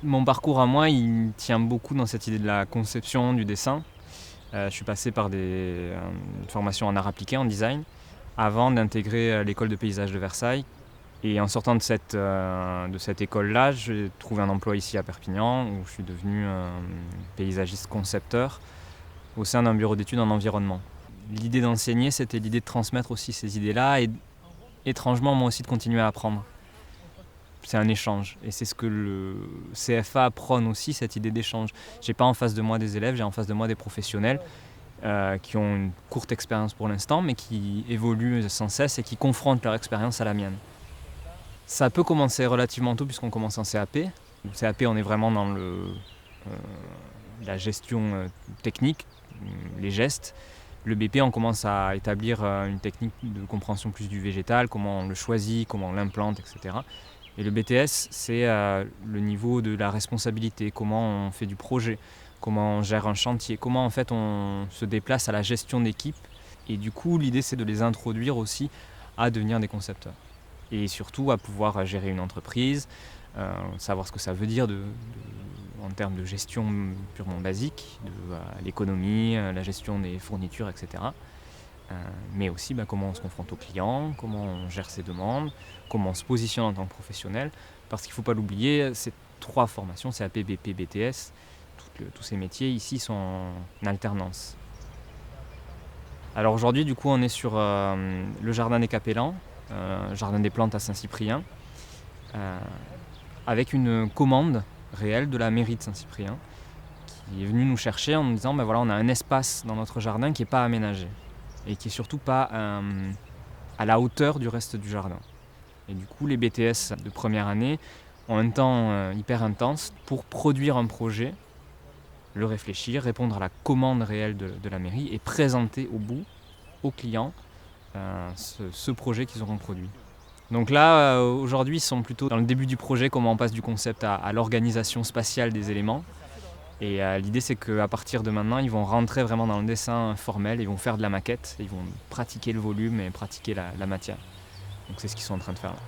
Mon parcours à moi, il tient beaucoup dans cette idée de la conception, du dessin. Je suis passé par une formation en art appliqué, en design, avant d'intégrer l'école de paysage de Versailles. Et en sortant de cette école-là, j'ai trouvé un emploi ici à Perpignan, où je suis devenu paysagiste concepteur au sein d'un bureau d'études en environnement. L'idée d'enseigner, c'était l'idée de transmettre aussi ces idées-là et étrangement, moi aussi, de continuer à apprendre. C'est un échange. Et c'est ce que le CFA prône aussi, cette idée d'échange. J'ai pas en face de moi des élèves, j'ai en face de moi des professionnels qui ont une courte expérience pour l'instant, mais qui évoluent sans cesse et qui confrontent leur expérience à la mienne. Ça peut commencer relativement tôt puisqu'on commence en CAP. Au CAP, on est vraiment dans la gestion technique, les gestes. Le BP, on commence à établir une technique de compréhension plus du végétal, comment on le choisit, comment on l'implante, etc. Et le BTS, c'est le niveau de la responsabilité, comment on fait du projet, comment on gère un chantier, comment en fait on se déplace à la gestion d'équipe. Et du coup, l'idée, c'est de les introduire aussi à devenir des concepteurs. Et surtout à pouvoir gérer une entreprise, savoir ce que ça veut dire en termes de gestion purement basique, de l'économie, la gestion des fournitures, etc. Mais aussi comment on se confronte aux clients, comment on gère ses demandes, comment on se positionne en tant que professionnel. Parce qu'il ne faut pas l'oublier, ces 3 formations, CAP, BP, BTS, tous ces métiers ici sont en alternance. Alors aujourd'hui, du coup, on est sur le jardin des Capellans, jardin des plantes à Saint-Cyprien, avec une commande réelle de la mairie de Saint-Cyprien qui est venue nous chercher en nous disant voilà, on a un espace dans notre jardin qui n'est pas aménagé et qui est surtout pas à la hauteur du reste du jardin. Et du coup, les BTS de première année ont un temps hyper intense pour produire un projet, le réfléchir, répondre à la commande réelle de la mairie et présenter au bout, aux clients, ce projet qu'ils auront produit. Donc là, aujourd'hui, ils sont plutôt dans le début du projet, comment on passe du concept à l'organisation spatiale des éléments. Et l'idée, c'est qu'à partir de maintenant, ils vont rentrer vraiment dans le dessin formel, ils vont faire de la maquette, ils vont pratiquer le volume et pratiquer la matière. Donc c'est ce qu'ils sont en train de faire là.